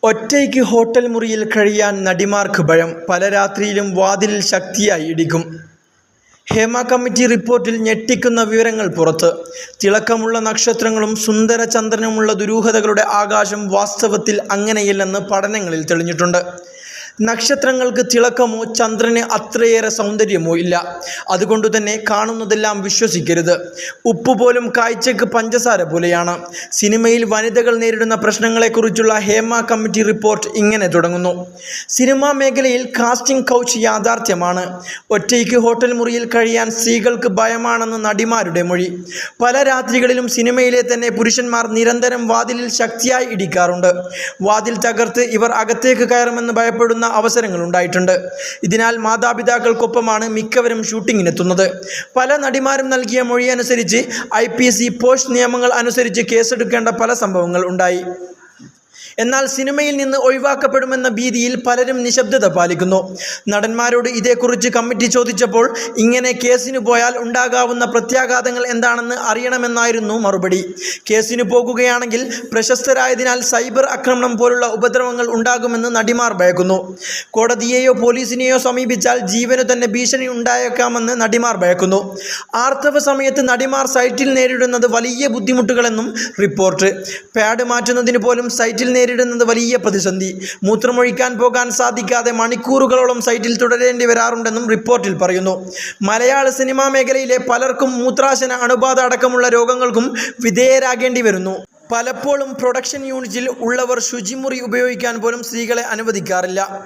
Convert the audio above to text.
ഒറ്റയ്ക്ക് ഹോട്ടൽ മുറിയിൽ കഴിയാൻ നടിമാർക്ക് ഭയം. പല രാത്രിയിലും വാതിലിൽ ശക്തിയായി ഇടിക്കും. ഹേമ കമ്മിറ്റി റിപ്പോർട്ടിൽ ഞെട്ടിക്കുന്ന വിവരങ്ങൾ പുറത്ത്. തിളക്കമുള്ള നക്ഷത്രങ്ങളും സുന്ദര ചന്ദ്രനുമുള്ള ദുരൂഹതകളുടെ ആകാശം വാസ്തവത്തിൽ അങ്ങനെയല്ലെന്ന് പഠനങ്ങളിൽ തെളിഞ്ഞിട്ടുണ്ട്. നക്ഷത്രങ്ങൾക്ക് തിളക്കമോ ചന്ദ്രന് അത്രയേറെ സൗന്ദര്യമോ ഇല്ല. അതുകൊണ്ടുതന്നെ കാണുന്നതെല്ലാം വിശ്വസിക്കരുത്. ഉപ്പുപോലും കാഴ്ചയ്ക്ക് പഞ്ചസാര പോലെയാണ്. സിനിമയിൽ വനിതകൾ നേരിടുന്ന പ്രശ്നങ്ങളെക്കുറിച്ചുള്ള ഹേമ കമ്മിറ്റി റിപ്പോർട്ട് ഇങ്ങനെ തുടങ്ങുന്നു. സിനിമാ മേഖലയിൽ കാസ്റ്റിംഗ് കൗച്ച് യാഥാർത്ഥ്യമാണ്. ഒറ്റയ്ക്ക് ഹോട്ടൽ മുറിയിൽ കഴിയാൻ സ്ത്രീകൾക്ക് ഭയമാണെന്ന് നടിമാരുടെ മൊഴി. പല രാത്രികളിലും സിനിമയിലെ തന്നെ പുരുഷന്മാർ നിരന്തരം വാതിലിൽ ശക്തിയായി ഇടിക്കാറുണ്ട്. വാതിൽ തകർത്ത് ഇവർ അകത്തേക്ക് കയറുമെന്ന് ഭയപ്പെടുന്ന അവസരങ്ങൾ ഉണ്ടായിട്ടുണ്ട്. ഇതിനാൽ മാതാപിതാക്കൾക്കൊപ്പമാണ് മിക്കവരും ഷൂട്ടിങ്ങിനെത്തുന്നത്. പല നടിമാരും നൽകിയ മൊഴിയനുസരിച്ച് IPC പോഷ് നിയമങ്ങൾ അനുസരിച്ച് കേസെടുക്കേണ്ട പല സംഭവങ്ങൾ ഉണ്ടായി. എന്നാൽ സിനിമയിൽ നിന്ന് ഒഴിവാക്കപ്പെടുമെന്ന ഭീതിയിൽ പലരും നിശബ്ദത പാലിക്കുന്നു. നടന്മാരോട് ഇതേക്കുറിച്ച് കമ്മിറ്റി ചോദിച്ചപ്പോൾ ഇങ്ങനെ കേസിന് പോയാൽ ഉണ്ടാകാവുന്ന പ്രത്യാഘാതങ്ങൾ എന്താണെന്ന് അറിയണമെന്നായിരുന്നു മറുപടി. കേസിന് പോകുകയാണെങ്കിൽ പ്രശസ്തരായതിനാൽ സൈബർ ആക്രമണം പോലുള്ള ഉപദ്രവങ്ങൾ ഉണ്ടാകുമെന്ന് നടിമാർ ഭയക്കുന്നു. കോടതിയെയോ പോലീസിനെയോ സമീപിച്ചാൽ ജീവനു തന്നെ ഭീഷണി ഉണ്ടായേക്കാമെന്ന് നടിമാർ ഭയക്കുന്നു. ആർത്തവ സമയത്ത് നടിമാർ സൈറ്റിൽ നേരിടുന്നത് വലിയ ബുദ്ധിമുട്ടുകളെന്നും റിപ്പോർട്ട്. പാഡ് മാറ്റുന്നതിന് പോലും സൈറ്റിൽ നേരിടുന്നത് വലിയ പ്രതിസന്ധി. മൂത്രമൊഴിക്കാൻ പോകാൻ സാധിക്കാതെ മണിക്കൂറുകളോളം സൈറ്റിൽ തുടരേണ്ടി വരാറുണ്ടെന്നും റിപ്പോർട്ടിൽ പറയുന്നു. മലയാള സിനിമാ മേഖലയിലെ പലർക്കും മൂത്രാശന, അണുബാധ അടക്കമുള്ള രോഗങ്ങൾക്കും വിധേയരാകേണ്ടി വരുന്നു. പലപ്പോഴും പ്രൊഡക്ഷൻ യൂണിറ്റിൽ ഉള്ളവർ ശുചിമുറി ഉപയോഗിക്കാൻ പോലും സ്ത്രീകളെ അനുവദിക്കാറില്ല.